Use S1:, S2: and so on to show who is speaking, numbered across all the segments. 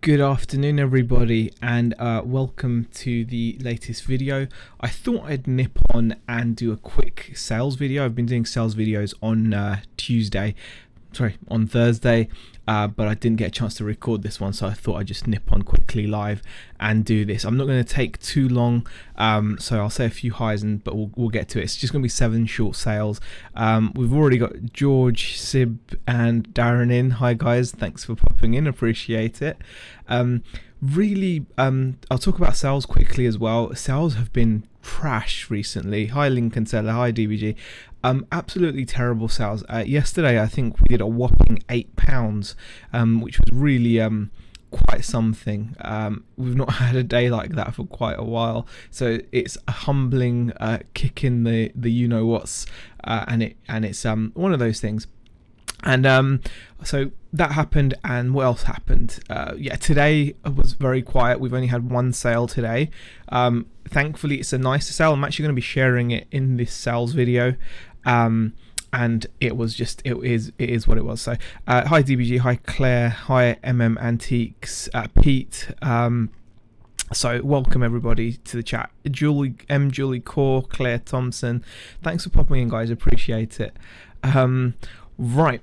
S1: Good afternoon everybody, and welcome to the latest video. I thought I'd nip on and do a quick sales video. I've been doing sales videos on on Thursday, but I didn't get a chance to record this one, so I thought I'd just nip on quickly live and do this. I'm not going to take too long, so I'll say a few highs, but we'll get to it. It's just going to be 7 short sales. We've already got George, Sib and Darren in. Hi guys, thanks for popping in, appreciate it. I'll talk about sales quickly as well. Sales have been trash recently. Hi Lincoln Seller, hi DBG. Absolutely terrible sales. Yesterday I think we did a whopping £8, which was really quite something. We've not had a day like that for quite a while, so it's a humbling kick in the you know what's, and it's one of those things. And so that happened, and what else happened? Today was very quiet. We've only had one sale today. Thankfully it's a nicer sale. I'm actually going to be sharing it in this sales video, and it is what it was. So hi DBG, hi Claire, hi Antiques, Pete. So welcome everybody to the chat. Julie Core, Claire Thompson, thanks for popping in guys, appreciate it. Right,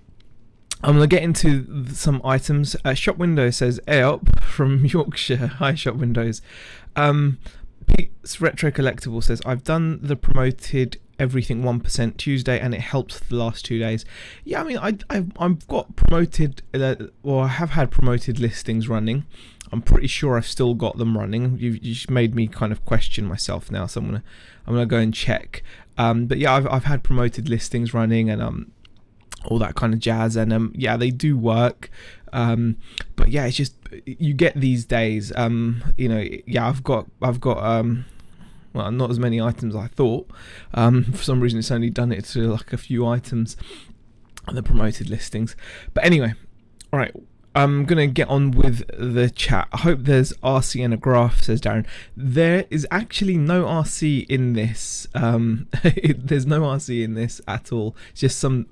S1: I'm gonna get into some items. Shop Window says up from Yorkshire. Hi Shop Windows. Pete's Retro Collectible says I've done the promoted everything 1% Tuesday and it helped the last 2 days. Yeah, I mean I've got promoted, or I have had promoted listings running. I'm pretty sure I've still got them running. You just made me kind of question myself now, so I'm gonna go and check. But yeah, I've had promoted listings running and all that kind of jazz, and yeah, they do work. But yeah, it's just, you get these days, you know, yeah, I've got well, not as many items as I thought. For some reason it's only done it to like a few items on the promoted listings. But anyway, all right, I'm gonna get on with the chat. I hope there's RC and a graph, says Darren. There is actually no RC in this. There's no RC in this at all. It's just some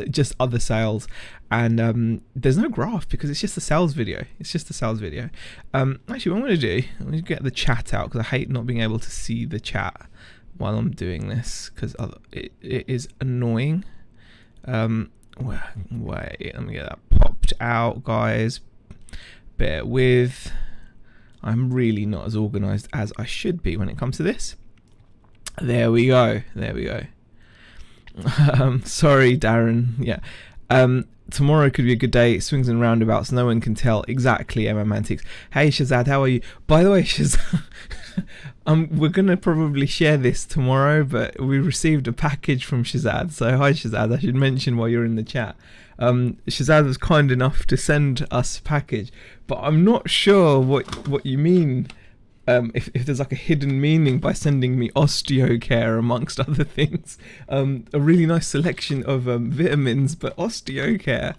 S1: just other sales, and there's no graph because it's just a sales video. It's just a sales video. Actually, what I'm going to do, I'm going to get the chat out because I hate not being able to see the chat while I'm doing this because it is annoying. Wait, let me get that popped out, guys. Bear with. I'm really not as organized as I should be when it comes to this. There we go. There we go. Sorry Darren. Yeah, tomorrow could be a good day. Swings and roundabouts, no one can tell. Exactly. Antiques. Hey Shazad, how are you? By the way, Shazad, we're gonna probably share this tomorrow, but we received a package from Shazad, so hi Shazad. I should mention while you're in the chat, Shazad was kind enough to send us a package, but I'm not sure what you mean. If there's like a hidden meaning by sending me osteocare amongst other things. A really nice selection of vitamins, but osteocare,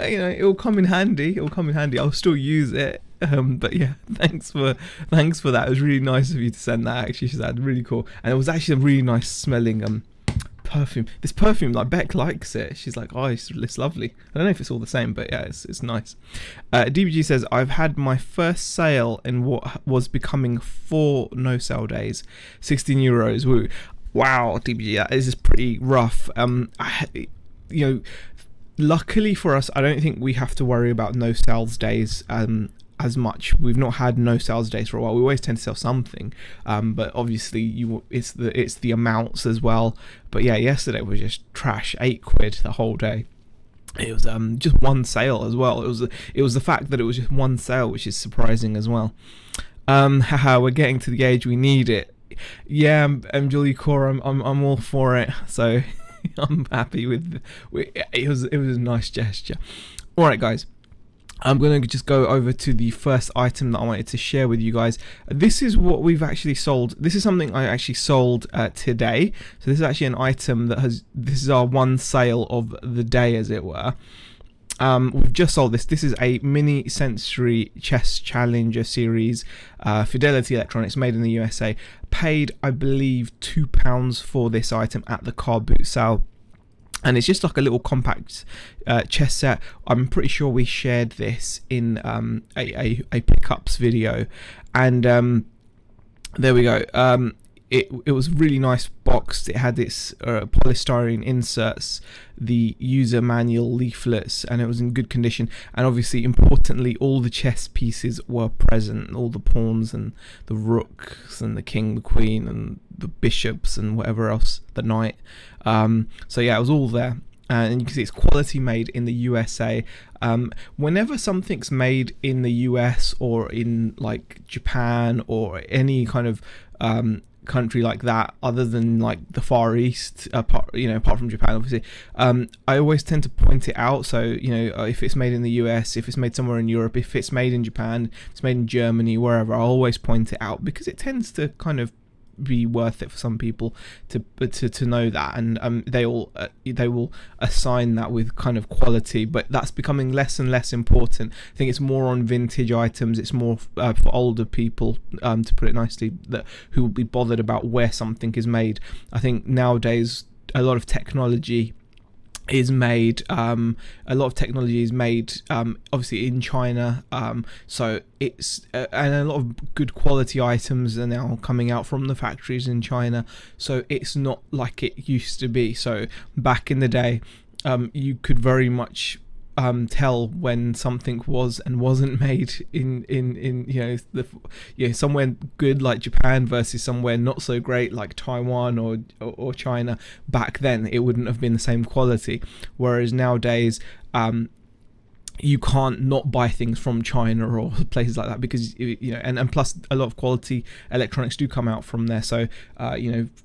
S1: you know, it'll come in handy. It'll come in handy. I'll still use it. But yeah, thanks for that. It was really nice of you to send that. Actually, Shazad, really cool, and it was actually a really nice smelling perfume. This perfume, like Beck likes it. She's like, oh, it's lovely. I don't know if it's all the same, but yeah, it's nice. DBG says I've had my first sale in what was becoming 4 no sale days, €16. Woo! Wow, DBG, that is pretty rough. You know, luckily for us, I don't think we have to worry about no sales days as much. We've not had no sales days for a while. We always tend to sell something, but obviously it's the amounts as well. But yeah, yesterday was just trash. £8 the whole day. It was just one sale as well. It was the fact that it was just one sale, which is surprising as well. Haha, we're getting to the age we need it. Yeah, Julie Core, I'm all for it. So I'm happy with it. Was a nice gesture. All right, guys. I'm going to just go over to the first item that I wanted to share with you guys. This is what we've actually sold. This is something I actually sold today. So this is actually an item this is our one sale of the day, as it were. We've just sold this. This is a mini sensory chess challenger series, Fidelity Electronics, made in the USA. Paid, I believe, £2 for this item at the car boot sale. and it's just like a little compact chess set. I'm pretty sure we shared this in a pickups video, and there we go. It was really nice boxed. It had its polystyrene inserts, the user manual leaflets, and it was in good condition. And obviously, importantly, all the chess pieces were present, all the pawns and the rooks and the king, the queen, and the bishops and whatever else, the knight. So yeah, it was all there. And you can see it's quality made in the USA. Whenever something's made in the US or in like Japan or any kind of country like that, other than like the Far East, apart from Japan, obviously, I always tend to point it out. So if it's made in the US, if it's made somewhere in Europe, if it's made in Japan, if it's made in Germany, wherever, I'll always point it out, because it tends to kind of be worth it for some people to know that, and they will assign that with kind of quality, but that's becoming less and less important. I think it's more on vintage items. It's more for older people, to put it nicely, that who will be bothered about where something is made. I think nowadays a lot of technology is made obviously in China, so it's and a lot of good quality items are now coming out from the factories in China, so it's not like it used to be. So back in the day, you could very much tell when something was and wasn't made in somewhere good like Japan versus somewhere not so great like Taiwan or China. Back then it wouldn't have been the same quality, whereas nowadays you can't not buy things from China or places like that, because and plus a lot of quality electronics do come out from there. So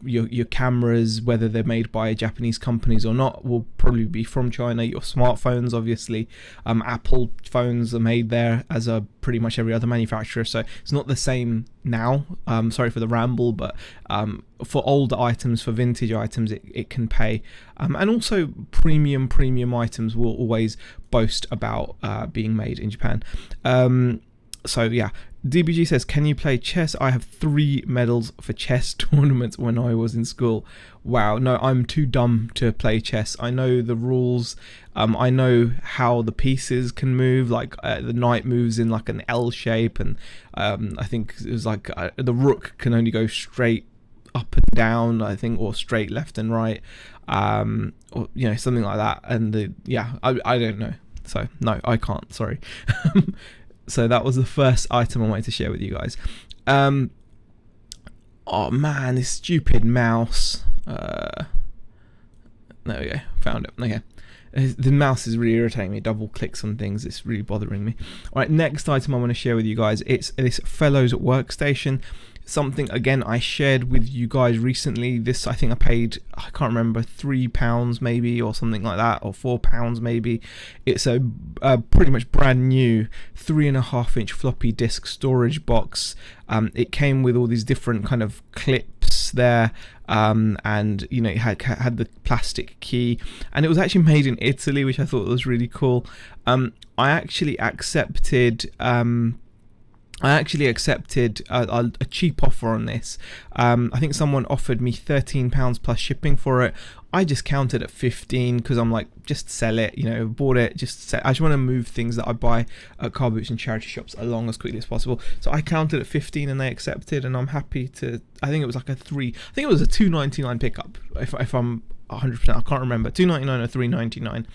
S1: your cameras, whether they're made by Japanese companies or not, will probably be from China. Your smartphones, obviously, Apple phones are made there, as are pretty much every other manufacturer. So it's not the same now. Sorry for the ramble, but for older items, for vintage items, it can pay. And also premium items will always boast about being made in Japan. So yeah, DBG says, can you play chess? I have 3 medals for chess tournaments when I was in school. Wow, no, I'm too dumb to play chess. I know the rules. I know how the pieces can move, like the knight moves in like an L shape, and I think it was like the rook can only go straight up and down, I think, or straight left and right, or something like that. And I don't know, so no, I can't, sorry. So that was the first item I wanted to share with you guys. Oh man, this stupid mouse. There we go, found it. Okay, the mouse is really irritating me. Double clicks on things, it's really bothering me. All right, next item I want to share with you guys, it's this Fellows workstation. Something, again, I shared with you guys recently. This, I think I paid, I can't remember, £3 maybe, or something like that, or £4 maybe. It's a pretty much brand new 3.5-inch floppy disk storage box. It came with all these different kind of clips there, and it had the plastic key, and it was actually made in Italy, which I thought was really cool. I actually accepted a cheap offer on this. I think someone offered me £13 plus shipping for it. I just counted at 15 because I'm like, just sell it, bought it, I just want to move things that I buy at car boots and charity shops along as quickly as possible. So I counted at 15 and they accepted, and I'm happy to, I think it was like I think it was a £2.99 pickup, if I'm 100%, I can't remember, £2.99 or £3.99,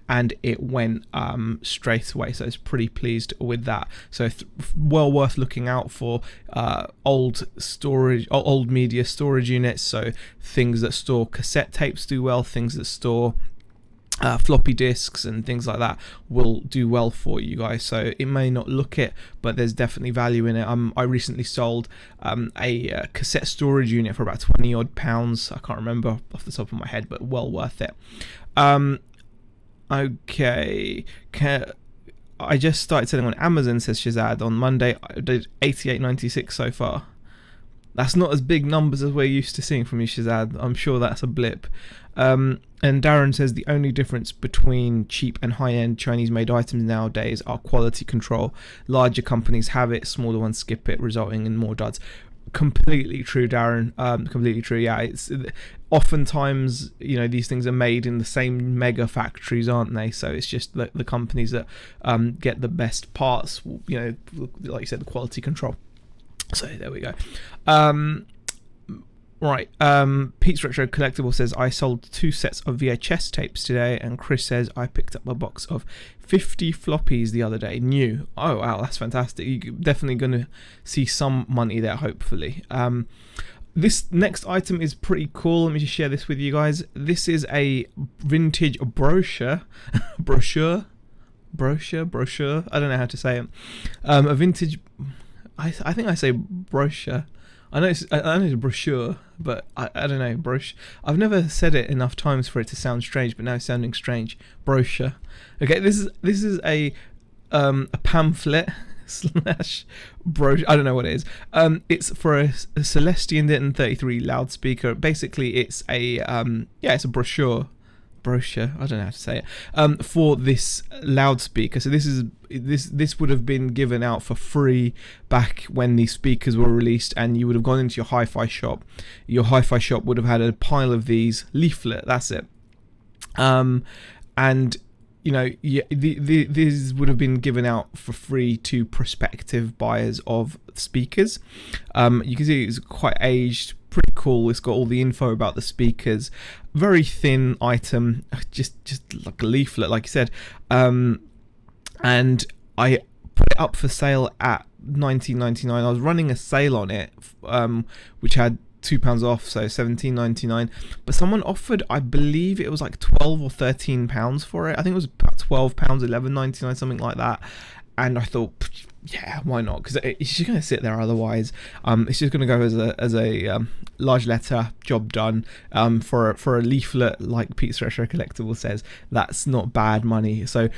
S1: and it went straight away, so I was pretty pleased with that. So well worth looking out for old media storage units, so things that store cassette tapes do well, things that store floppy disks and things like that will do well for you guys. So it may not look it, but there's definitely value in it. I recently sold a cassette storage unit for about 20 odd pounds. I can't remember off the top of my head, but well worth it. Okay, I just started selling on Amazon, says Shazad. On Monday I did 88.96 so far. That's not as big numbers as we're used to seeing from you, Shazad. I'm sure that's a blip. And Darren says the only difference between cheap and high-end Chinese-made items nowadays are quality control. Larger companies have it, smaller ones skip it, resulting in more duds. Completely true, Darren. Completely true. Yeah, it's oftentimes, you know, these things are made in the same mega factories, aren't they? So it's just the companies that get the best parts, you know, like you said, the quality control. So there we go. Right, Pete's Retro Collectible says, I sold 2 sets of VHS tapes today, and Chris says, I picked up a box of 50 floppies the other day, new. Oh wow, that's fantastic. You're definitely going to see some money there, hopefully. This next item is pretty cool. Let me just share this with you guys. This is a vintage brochure. brochure? I don't know how to say it. A vintage, I think I say brochure. I know it's a brochure, but I don't know, brochure. I've never said it enough times for it to sound strange, but now it's sounding strange. Brochure. Okay, this is a pamphlet slash brochure. I don't know what it is. It's for a Celestion Denton 33 loudspeaker. Basically, it's a it's a brochure. I don't know how to say it, for this loudspeaker. So this would have been given out for free back when these speakers were released, and you would have gone into your hi-fi shop. Your hi-fi shop would have had a pile of these leaflet. That's it. And you know, these would have been given out for free to prospective buyers of speakers. You can see it's quite aged, pretty cool. It's got all the info about the speakers. Very thin item, just like a leaflet, like you said. And I put it up for sale at $19.99. I was running a sale on it, which had £2 off, so £17.99. But someone offered, I believe it was like £12 or £13 for it. I think it was about £12, £11.99, something like that. And I thought, yeah, why not? Because it's just going to sit there otherwise. It's just going to go as a large letter, job done. For a leaflet, like Pete's Retro Collectible says, that's not bad money. So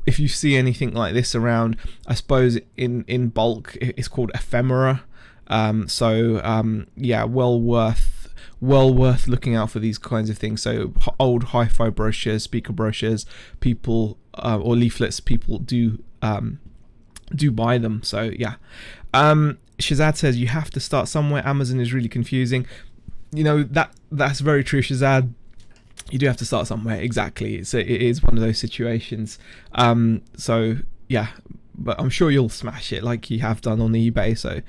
S1: if you see anything like this around, I suppose in bulk, it's called ephemera. Yeah, well worth looking out for these kinds of things. So old hi-fi brochures, speaker brochures, people or leaflets, people do buy them. So yeah. Shazad says, you have to start somewhere. Amazon is really confusing. You know, that's very true, Shazad. You do have to start somewhere. Exactly. It is one of those situations. So yeah, but I'm sure you'll smash it like you have done on eBay. So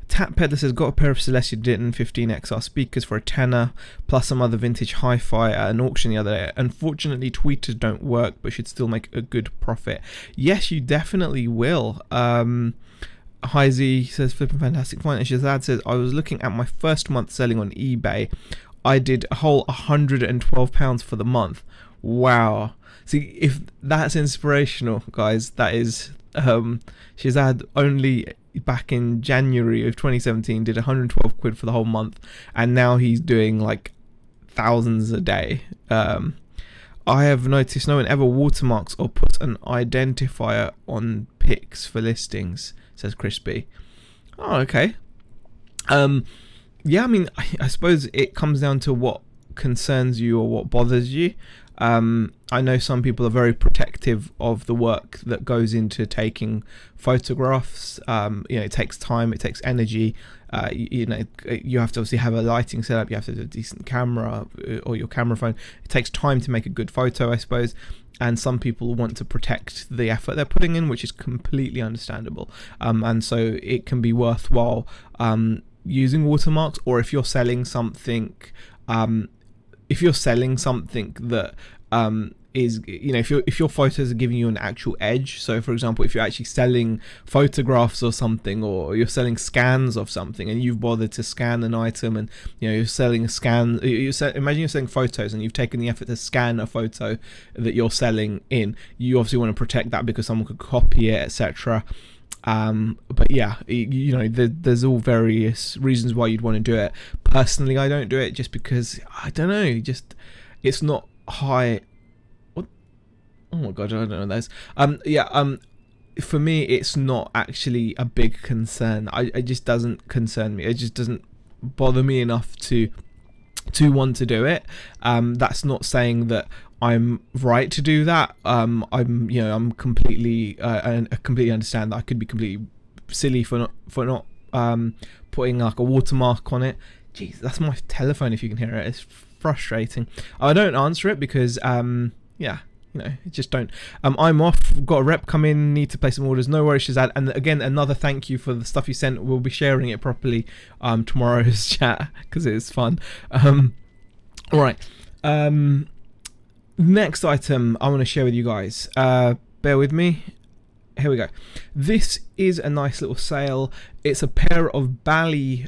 S1: Tap Peddler says, got a pair of Celestion Denton 15XR speakers for a tenner, plus some other vintage hi-fi at an auction the other day. Unfortunately, tweeters don't work, but should still make a good profit. Yes, you definitely will. Heisey says, flipping fantastic find. And Shazad says, I was looking at my first month selling on eBay. I did a whole £112 for the month. Wow. See, if that's inspirational, guys, that is... Shazad only back in January of 2017 did 112 quid for the whole month, and now he's doing like thousands a day. I have noticed no one ever watermarks or puts an identifier on pics for listings, says Crispy. Oh, okay. Yeah, I mean, I suppose it comes down to what concerns you or what bothers you. I know some people are very protective of the work that goes into taking photographs. You know, it takes time, it takes energy. You know, you have to obviously have a lighting setup, you have to have a decent camera or your camera phone. It takes time to make a good photo, I suppose. And some people want to protect the effort they're putting in, which is completely understandable. And so it can be worthwhile using watermarks, or if you're selling something. If you're selling something that is, you know, if your photos are giving you an actual edge, so for example, if you're actually selling photographs or something, or you're selling scans of something, and you've bothered to scan an item, and you know you're selling a scan, imagine you're selling photos and you've taken the effort to scan a photo that you're selling in, you obviously want to protect that because someone could copy it, etc. But yeah, you know, there's all various reasons why you'd want to do it. Personally, I don't do it just because, I don't know, just it's not high. What? Oh my god, I don't know those. For me, it's not actually a big concern. It just doesn't concern me. It just doesn't bother me enough to want to do it. That's not saying that I'm right to do that. I'm completely I completely understand that I could be completely silly for not putting like a watermark on it. Jeez, that's my telephone if you can hear it. It's frustrating. I don't answer it because yeah, you know, just don't. I'm off, got a rep come in, need to place some orders. No worries, Shazad. And again, another thank you for the stuff you sent. We'll be sharing it properly tomorrow's chat because it's fun. All right, next item I want to share with you guys. Bear with me. Here we go. This is a nice little sale. It's a pair of Bally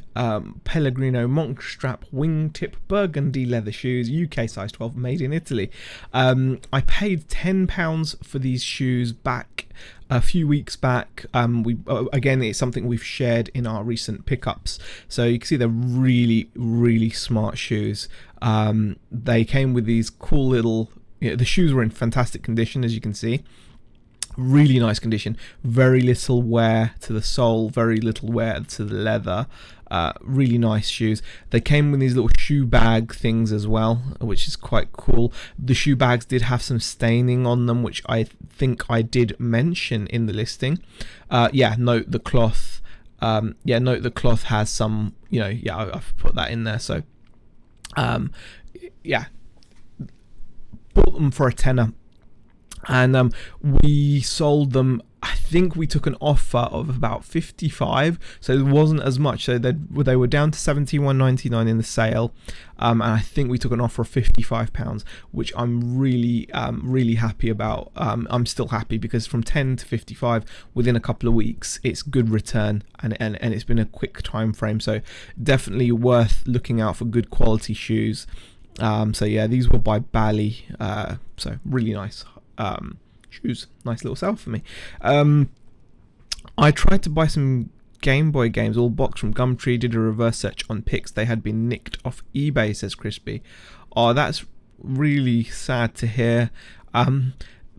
S1: Pellegrino monk strap wingtip burgundy leather shoes, UK size 12, made in Italy. I paid £10 for these shoes back a few weeks back. Again, it's something we've shared in our recent pickups. So you can see they're really, really smart shoes. They came with these cool little, you know, the shoes were in fantastic condition, as you can see. Really nice condition, very little wear to the sole, very little wear to the leather. Really nice shoes. They came with these little shoe bag things as well, which is quite cool. The shoe bags did have some staining on them, which I think I did mention in the listing. Yeah, note the cloth. Yeah, note the cloth has some, you know, yeah, I've put that in there. So yeah, bought them for a tenner. And we sold them, I think we took an offer of about 55, so it wasn't as much. So they were down to £71.99 in the sale, and I think we took an offer of £55, which I'm really really happy about. I'm still happy because from 10 to 55 within a couple of weeks, it's good return, and it's been a quick time frame, so definitely worth looking out for good quality shoes. So yeah, these were by Bally, so really nice shoes. Nice little sale for me. I tried to buy some Game Boy games, all boxed from Gumtree, did a reverse search on pics. They had been nicked off eBay, says Crispy. Oh, that's really sad to hear.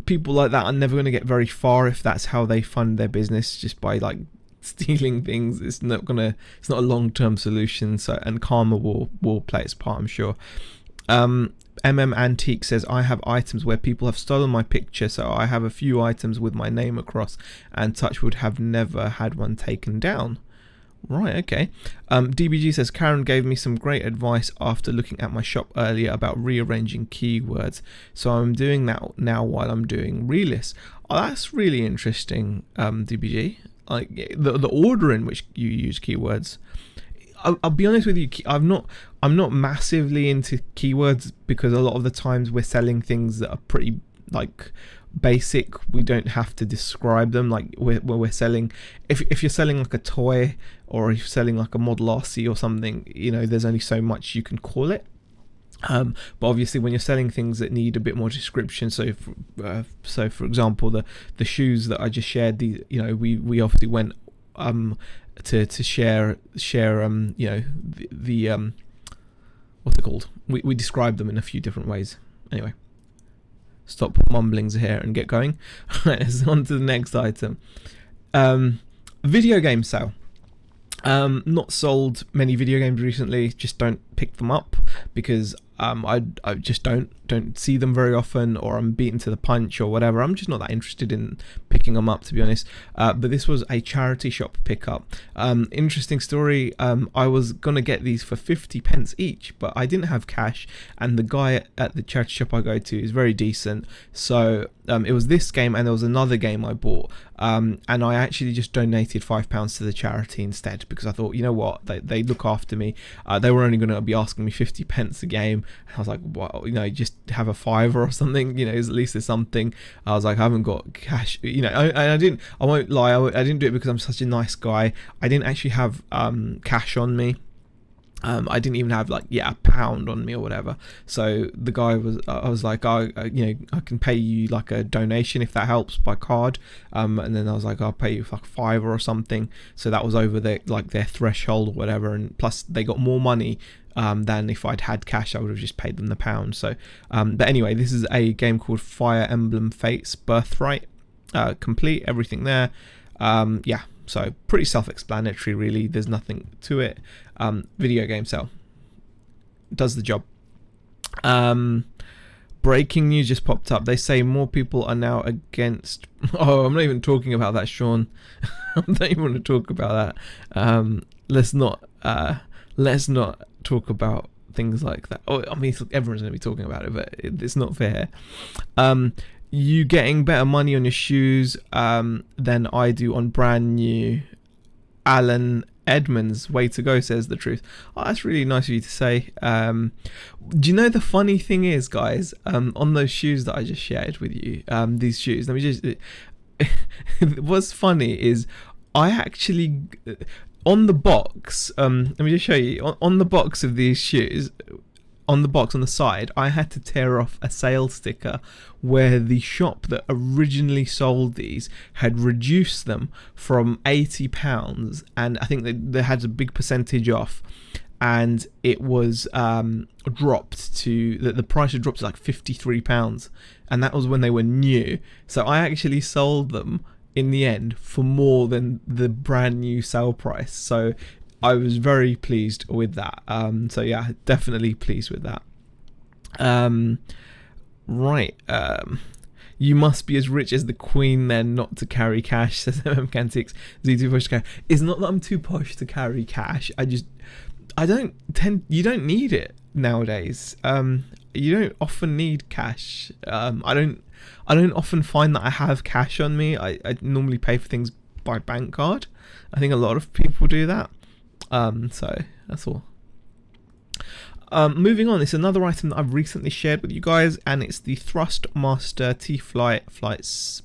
S1: People like that are never going to get very far if that's how they fund their business, just by like stealing things. It's not a long-term solution. So, and karma will play its part, I'm sure. Antique says, I have items where people have stolen my picture, so I have a few items with my name across, and Touchwood have never had one taken down. Right, okay. DBG says, Karen gave me some great advice after looking at my shop earlier about rearranging keywords, so I'm doing that now while I'm doing relists. Oh, that's really interesting, DBG. Like the order in which you use keywords. I'll be honest with you, I'm not massively into keywords because a lot of the times we're selling things that are pretty like basic. We don't have to describe them. Like we're selling, if you're selling like a toy, or if you're selling like a Model RC or something, you know, there's only so much you can call it. But obviously when you're selling things that need a bit more description, so for example the shoes that I just shared, you know, we obviously went to share you know, the what's it called, we described them in a few different ways. Anyway, stop mumblings here and get going. Let's on to the next item. Video game sale. Not sold many video games recently, just don't pick them up because I just don't see them very often, or I'm beaten to the punch or whatever. I'm just not that interested in picking them up, to be honest. But this was a charity shop pickup. Interesting story. I was gonna get these for 50p each, but I didn't have cash, and the guy at the charity shop I go to is very decent, so it was this game and there was another game I bought, and I actually just donated £5 to the charity instead, because I thought, you know what, they look after me. They were only going to be asking me 50p a game. I was like, well, you know, just have a £5 or something, you know, at least there's something. I was like, I haven't got cash, you know. I won't lie, I didn't do it because I'm such a nice guy. I didn't actually have cash on me. I didn't even have, like, yeah, £1 on me or whatever. So the guy was, I was like, you know, I can pay you like a donation if that helps by card. And then I was like, I'll pay you like £5 or something. So that was over their threshold or whatever. And plus they got more money than if I'd had cash. I would have just paid them the £1. So, but anyway, this is a game called Fire Emblem Fates Birthright. Complete, everything there. Yeah. So pretty self-explanatory, really. There's nothing to it. Video game sale does the job. Breaking news just popped up. They say more people are now against. Oh, I'm not even talking about that, Sean. I don't even want to talk about that. Let's not talk about things like that. Oh, I mean, everyone's going to be talking about it, but it's not fair. You getting better money on your shoes than I do on brand new. Alan Edmonds, way to go, says the truth. Oh, that's really nice of you to say. Do you know the funny thing is, guys, on those shoes that I just shared with you, these shoes, let me just, what's funny is I actually, on the box, let me just show you, on the box of these shoes, on the box on the side, I had to tear off a sale sticker where the shop that originally sold these had reduced them from £80, and I think they had a big percentage off, and it was dropped to the price had dropped to like £53, and that was when they were new. So I actually sold them in the end for more than the brand new sale price. So I was very pleased with that. So yeah, definitely pleased with that. Right. You must be as rich as the Queen then not to carry cash, says MMCantics. Z too posh to carry. It's not that I'm too posh to carry cash. You don't need it nowadays. You don't often need cash. I don't often find that I have cash on me. I normally pay for things by bank card. I think a lot of people do that. So that's all. Moving on, it's another item that I've recently shared with you guys, and it's the Thrustmaster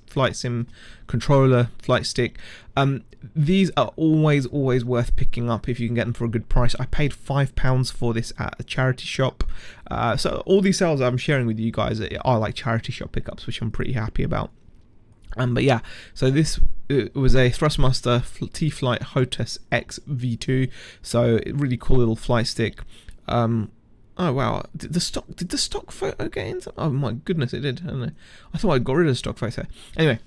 S1: Flight Sim controller flight stick. These are always worth picking up if you can get them for a good price. I paid £5 for this at a charity shop. So all these sales I'm sharing with you guys are like charity shop pickups, which I'm pretty happy about. But yeah, so this was a Thrustmaster T-Flight HOTAS X V2. So really cool little flight stick. Oh wow, did the stock photo get into? Oh my goodness, it did. I don't know. I thought I got rid of the stock photo. Anyway,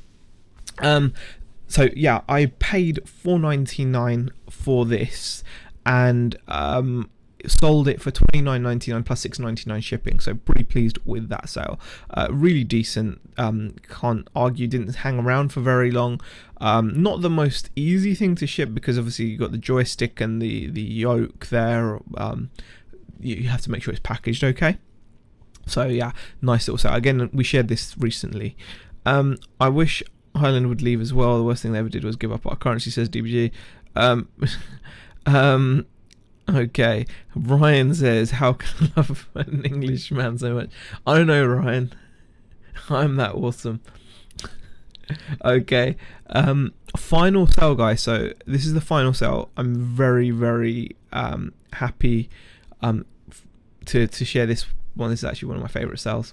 S1: so yeah, I paid £4.99 for this, and sold it for £29.99 plus £6.99 shipping. So pretty pleased with that sale. Really decent. Can't argue. Didn't hang around for very long. Not the most easy thing to ship because obviously you got the joystick and the yoke there. You have to make sure it's packaged okay. So yeah, nice little sale. Again, we shared this recently. I wish Highland would leave as well. The worst thing they ever did was give up our currency, says DBG. Okay, Ryan says, how can I love an Englishman so much? I don't know, Ryan. I'm that awesome. Okay, final sale, guys. So this is the final sale. I'm very happy to share this one. This is actually one of my favorite sales.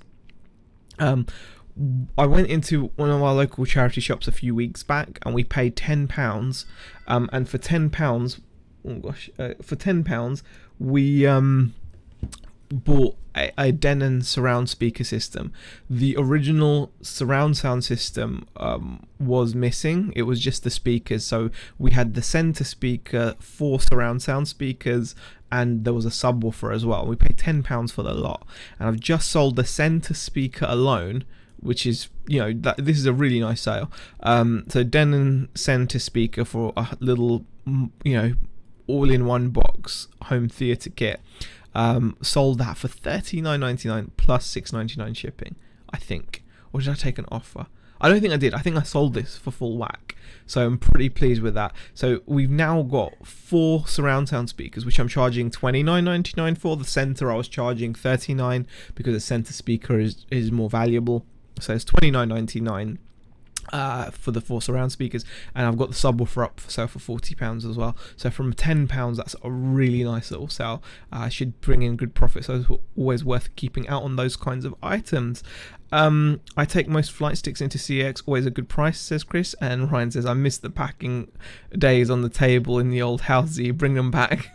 S1: I went into one of our local charity shops a few weeks back, and we paid £10. And for £10, oh gosh, for £10 we bought a Denon surround speaker system. The original surround sound system was missing. It was just the speakers. So we had the center speaker, 4 surround sound speakers, and there was a subwoofer as well. We paid £10 for the lot, and I've just sold the center speaker alone, which is, you know, this is a really nice sale. So Denon center speaker for a little, you know, all-in-one box home theater kit. Sold that for $39.99 plus $6.99 shipping, I think. Or did I take an offer? I don't think I did. I think I sold this for full whack. So I'm pretty pleased with that. So we've now got 4 surround sound speakers, which I'm charging $29.99 for. The center I was charging $39 because the center speaker is more valuable. So it's $29.99 for the 4 surround speakers, and I've got the subwoofer up for sale for £40 as well. So from £10, that's a really nice little sale. Should bring in good profit, so it's always worth keeping out on those kinds of items. I take most flight sticks into CX, always a good price, says Chris. And Ryan says, I miss the packing days on the table in the old house. You bring them back.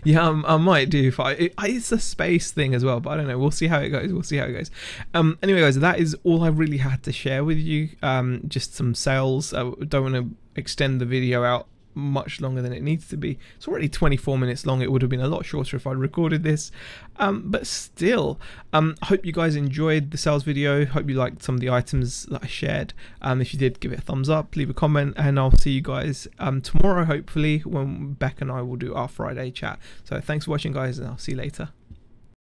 S1: Yeah, I might do. It's a space thing as well, but I don't know. We'll see how it goes. Anyway, guys, that is all I really had to share with you. Just some sales. I don't want to extend the video out much longer than it needs to be. It's already 24 minutes long. It would have been a lot shorter if I'd recorded this, but still, I hope you guys enjoyed the sales video. Hope you liked some of the items that I shared. If you did, give it a thumbs up, leave a comment, and I'll see you guys tomorrow, hopefully, when Beck and I will do our Friday chat. So thanks for watching, guys, and I'll see you later.